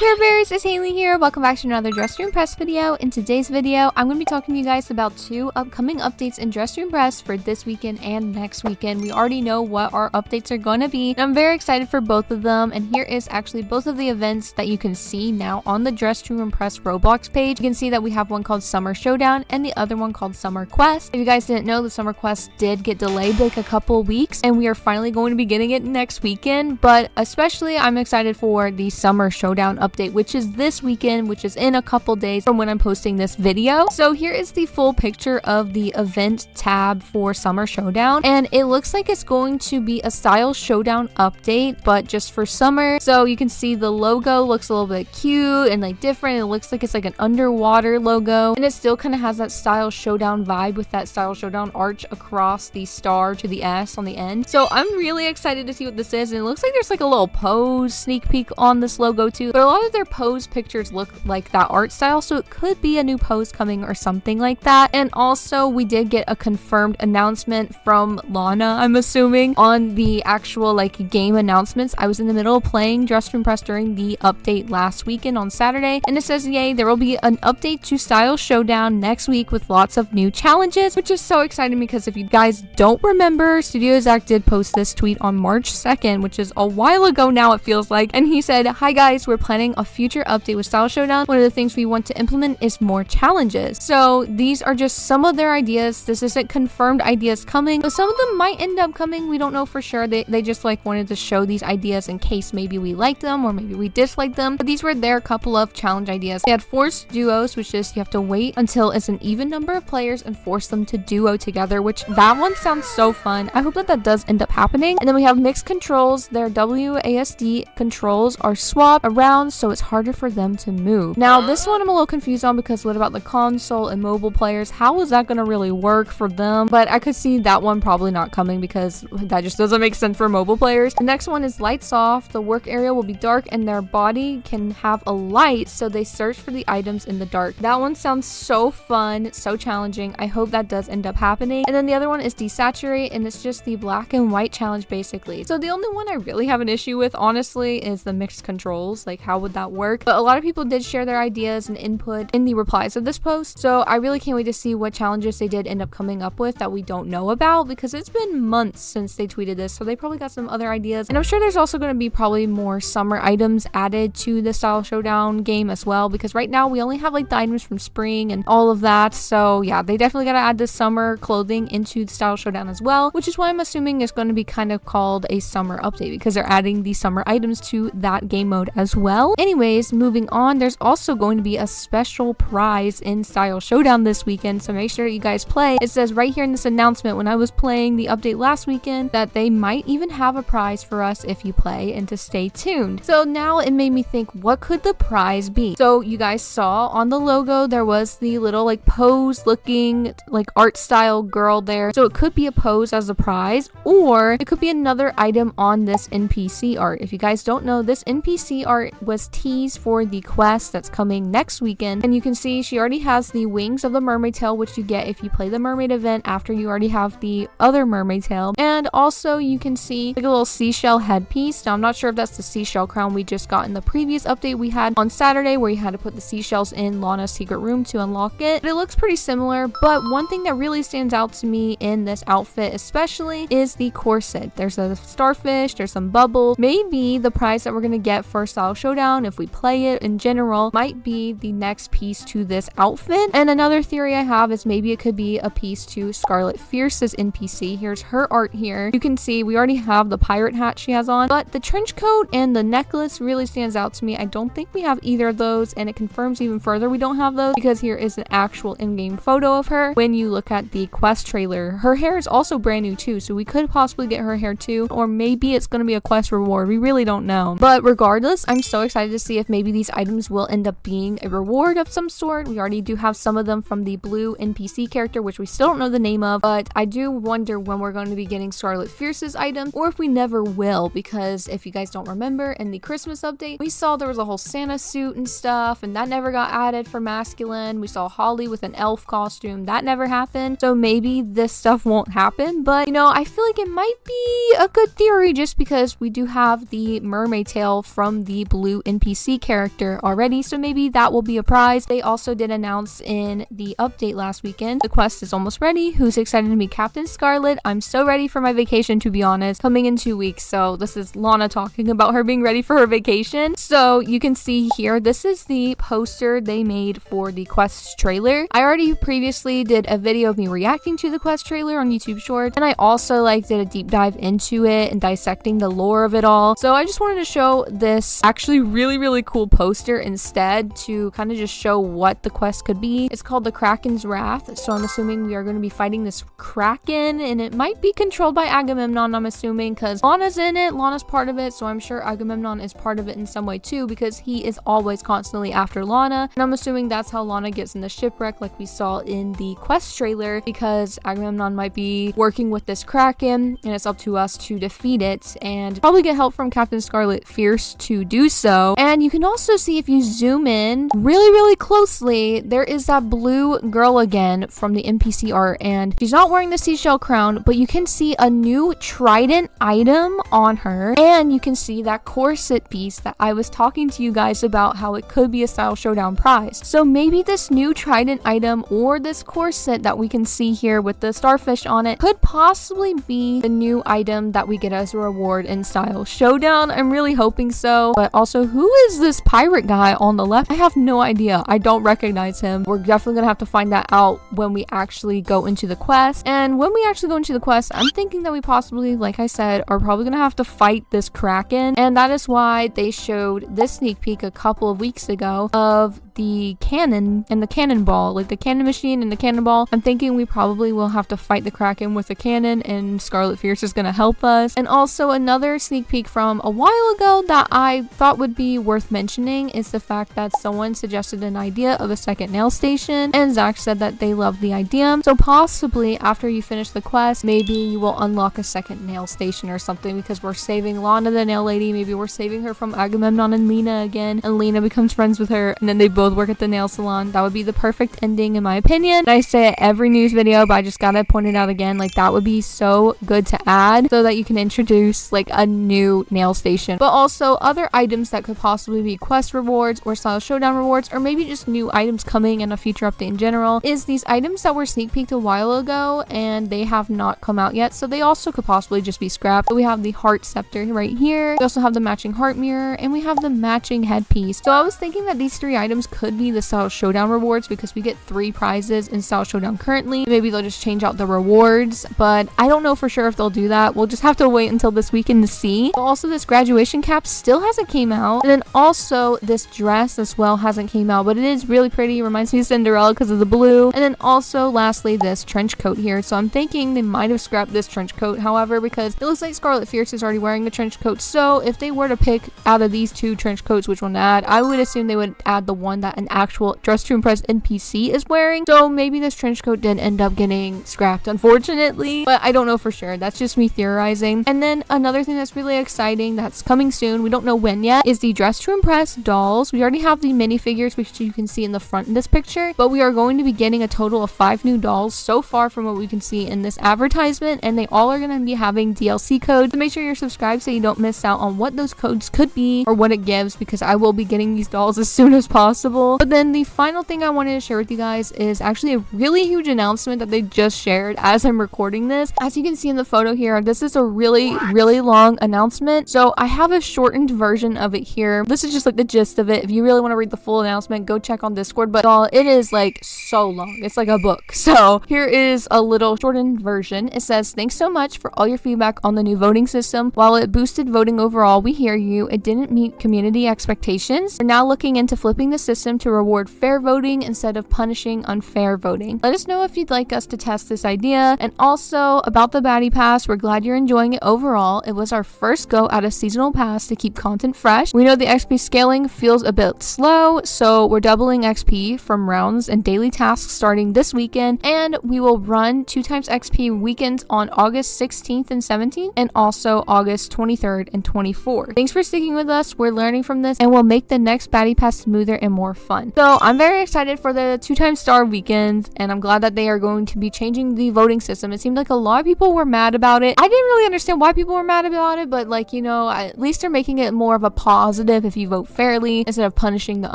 Care Bears, it's Haley here. Welcome back to another Dress Room Press video. In today's video, I'm going to be talking to you guys about two upcoming updates in Dress Room Press for this weekend and next weekend. We already know what our updates are going to be, and I'm very excited for both of them. And here is actually both of the events that you can see now on the Dress Room Press Roblox page. You can see that we have one called Summer Showdown and the other one called Summer Quest. If you guys didn't know, the Summer Quest did get delayed like a couple weeks, and we are finally going to be getting it next weekend. But especially, I'm excited for the Summer Showdown update, which is this weekend, which is in a couple days from when I'm posting this video. So here is the full picture of the event tab for Summer Showdown, and it looks like it's going to be a Style Showdown update, but just for summer. So you can see the logo looks a little bit cute and like different. It looks like it's like an underwater logo, and it still kind of has that Style Showdown vibe with that Style Showdown arch across the star to the S on the end. So I'm really excited to see what this is, and it looks like there's like a little pose sneak peek on this logo too, but a lot of their pose pictures look like that art style, so it could be a new pose coming or something like that. And also we did get a confirmed announcement from Lana, I'm assuming, on the actual like game announcements. I was in the middle of playing Dress Room Press during the update last weekend on Saturday, and it says, yay, there will be an update to Style Showdown next week with lots of new challenges, which is so exciting because if you guys don't remember, Studio Zach did post this tweet on March 2nd, which is a while ago now it feels like, and he said, hi guys, we're planning a future update with Style Showdown. One of the things we want to implement is more challenges. So these are just some of their ideas. This isn't confirmed ideas coming, but some of them might end up coming. We don't know for sure. They just like wanted to show these ideas in case maybe we like them or maybe we dislike them. But these were their couple of challenge ideas. They had forced duos, which is you have to wait until it's an even number of players and force them to duo together, which that one sounds so fun. I hope that that does end up happening. And then we have mixed controls. Their WASD controls are swapped around, so it's harder for them to move. Now this one I'm a little confused on, because what about the console and mobile players? How is that going to really work for them? But I could see that one probably not coming because that just doesn't make sense for mobile players. The next one is lights off. The work area will be dark and their body can have a light, so they search for the items in the dark. That one sounds so fun, so challenging. I hope that does end up happening. And then the other one is desaturate, and it's just the black and white challenge basically. So the only one I really have an issue with, honestly, is the mixed controls. Like, how would that work? But a lot of people did share their ideas and input in the replies of this post, so I really can't wait to see what challenges they did end up coming up with that we don't know about, because it's been months since they tweeted this, so they probably got some other ideas. And I'm sure there's also going to be probably more summer items added to the Style Showdown game as well, because right now we only have like the items from spring and all of that. So yeah, they definitely got to add the summer clothing into the Style Showdown as well, which is why I'm assuming it's going to be kind of called a summer update, because they're adding the summer items to that game mode as well. Anyways, moving on, there's also going to be a special prize in Style Showdown this weekend, so make sure that you guys play. It says right here in this announcement, when I was playing the update last weekend, that they might even have a prize for us if you play, and to stay tuned. So now it made me think, what could the prize be? So you guys saw on the logo there was the little like pose looking like art style girl there, so it could be a pose as a prize, or it could be another item on this NPC art. If you guys don't know, this NPC art was teased for the quest that's coming next weekend, and you can see she already has the wings of the mermaid tail, which you get if you play the mermaid event after you already have the other mermaid tail. And also you can see like a little seashell headpiece. Now I'm not sure if that's the seashell crown we just got in the previous update we had on Saturday, where you had to put the seashells in Lana's secret room to unlock it. But it looks pretty similar, but one thing that really stands out to me in this outfit especially is the corset. There's a starfish, there's some bubbles. Maybe the prize that we're gonna get for Style Showdown, if we play it in general, might be the next piece to this outfit. And another theory I have is maybe it could be a piece to Scarlet Fierce's NPC. Here's her art here. You can see we already have the pirate hat she has on, but the trench coat and the necklace really stands out to me. I don't think we have either of those, and it confirms even further we don't have those, because here is an actual in-game photo of her. When you look at the quest trailer, her hair is also brand new too, so we could possibly get her hair too, or maybe it's going to be a quest reward. We really don't know. But regardless, I'm so excited to see if maybe these items will end up being a reward of some sort. We already do have some of them from the blue NPC character, which we still don't know the name of, but I do wonder when we're going to be getting Scarlet Fierce's items, or if we never will, because if you guys don't remember, in the Christmas update we saw there was a whole Santa suit and stuff, and that never got added for masculine. We saw Holly with an elf costume, that never happened. So maybe this stuff won't happen, but you know, I feel like it might be a good theory just because we do have the mermaid tail from the blue NPC character already, so maybe that will be a prize. They also did announce in the update last weekend, the quest is almost ready. Who's excited to meet Captain Scarlet? I'm so ready for my vacation, to be honest, coming in 2 weeks. So this is Lana talking about her being ready for her vacation. So you can see here, this is the poster they made for the quest trailer. I already previously did a video of me reacting to the quest trailer on YouTube Shorts, and I also did a deep dive into it and dissecting the lore of it all. So I just wanted to show this actually really cool poster instead to kind of just show what the quest could be. It's called the Kraken's Wrath, so I'm assuming we are going to be fighting this Kraken, and it might be controlled by Agamemnon, I'm assuming, because Lana's in it, Lana's part of it, so I'm sure Agamemnon is part of it in some way too, because he is always constantly after Lana, and I'm assuming that's how Lana gets in the shipwreck like we saw in the quest trailer, because Agamemnon might be working with this Kraken, and it's up to us to defeat it, and probably get help from Captain Scarlet Fierce to do so. And you can also see, if you zoom in really closely, there is that blue girl again from the NPC art, and she's not wearing the seashell crown, but you can see a new trident item on her, and you can see that corset piece that I was talking to you guys about, how it could be a Style Showdown prize. So maybe this new trident item or this corset that we can see here with the starfish on it could possibly be the new item that we get as a reward in Style Showdown. I'm really hoping so. But also, who is this pirate guy on the left? I have no idea. I don't recognize him. We're definitely gonna have to find that out when we actually go into the quest. And when we actually go into the quest, I'm thinking that we possibly, like I said, are probably gonna have to fight this Kraken, and that is why they showed this sneak peek a couple of weeks ago of the cannon and the cannonball, like the cannon machine and the cannonball. I'm thinking we probably will have to fight the Kraken with a cannon, and Scarlet Fierce is gonna help us. And also another sneak peek from a while ago that I thought would be worth mentioning is the fact that someone suggested an idea of a second nail station, and Zach said that they loved the idea. So possibly after you finish the quest, maybe you will unlock a second nail station or something, because we're saving Lana the nail lady. Maybe we're saving her from Agamemnon and Lena again, and Lena becomes friends with her, and then they both work at the nail salon. That would be the perfect ending in my opinion. I say it every news video, but I just gotta point it out again. That would be so good to add, so that you can introduce a new nail station. But also other items that could possibly be quest rewards or Style Showdown rewards, or maybe just new items coming in a future update in general, is these items that were sneak peeked a while ago and they have not come out yet, so they also could possibly just be scrapped. So we have the heart scepter right here, we also have the matching heart mirror, and we have the matching headpiece. So I was thinking that these three items could be the Style Showdown rewards, because we get 3 prizes in Style Showdown currently. Maybe they'll just change out the rewards, but I don't know for sure if they'll do that. We'll just have to wait until this weekend to see. Also, this graduation cap still hasn't came out, and then also this dress as well hasn't came out, but it is really pretty. It reminds me of Cinderella because of the blue. And then also lastly, this trench coat here. So I'm thinking they might have scrapped this trench coat, however, because it looks like Scarlet Fierce is already wearing a trench coat. So if they were to pick out of these 2 trench coats which one to add, I would assume they would add the one that an actual Dress to Impress NPC is wearing. So maybe this trench coat did end up getting scrapped, unfortunately, but I don't know for sure. That's just me theorizing. And then another thing that's really exciting that's coming soon, we don't know when yet, is the Dress to Impress dolls. We already have the minifigures, which you can see in the front in this picture, but we are going to be getting a total of 5 new dolls so far from what we can see in this advertisement, and they all are going to be having DLC codes. So make sure you're subscribed so you don't miss out on what those codes could be or what it gives, because I will be getting these dolls as soon as possible. But then the final thing I wanted to share with you guys is actually a really huge announcement that they just shared as I'm recording this. As you can see in the photo here, this is a really long announcement, so I have a shortened version of it here. This is just the gist of it. If you really want to read the full announcement, go check on Discord, but it is so long. It's like a book. So here is a little shortened version. It says, "Thanks so much for all your feedback on the new voting system. While it boosted voting overall, we hear you. It didn't meet community expectations. We're now looking into flipping the system to reward fair voting instead of punishing unfair voting. Let us know if you'd like us to test this idea. And also about the baddie pass, we're glad you're enjoying it overall. It was our first go at a seasonal pass to keep content fresh. We know the XP scaling feels a bit slow, so we're doubling XP from rounds and daily tasks starting this weekend, and we will run 2 times XP weekends on August 16th and 17th, and also August 23rd and 24th. Thanks for sticking with us. We're learning from this, and we'll make the next baddie pass smoother and more fun." So I'm very excited for the 2 times star weekends, and I'm glad that they are going to be changing the voting system. It seemed like a lot of people were mad about it. I didn't really understand why people were mad about it, but at least they're making it more of a positive if you vote fairly instead of punishing the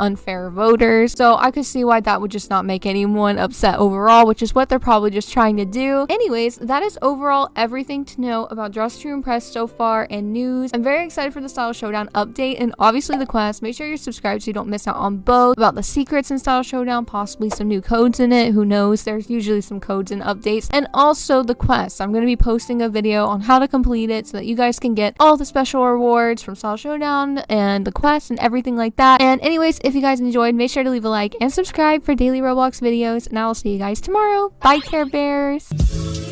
unfair voters. So I could see why that would just not make anyone upset overall, which is what they're probably just trying to do. Anyways, that is overall everything to know about Dressing Room Press so far and news. I'm very excited for the Style Showdown update and obviously the quest. Make sure you're subscribed so you don't miss out on both. About the secrets in Style Showdown, possibly some new codes in it. Who knows? There's usually some codes and updates. And also the quest. I'm going to be posting a video on how to complete it so that you guys can get all the special rewards from Style Showdown and the quest and everything like that. And anyways, if you guys enjoyed, make sure to leave a like and subscribe for daily Roblox videos. And I will see you guys tomorrow. Bye, Care Bears!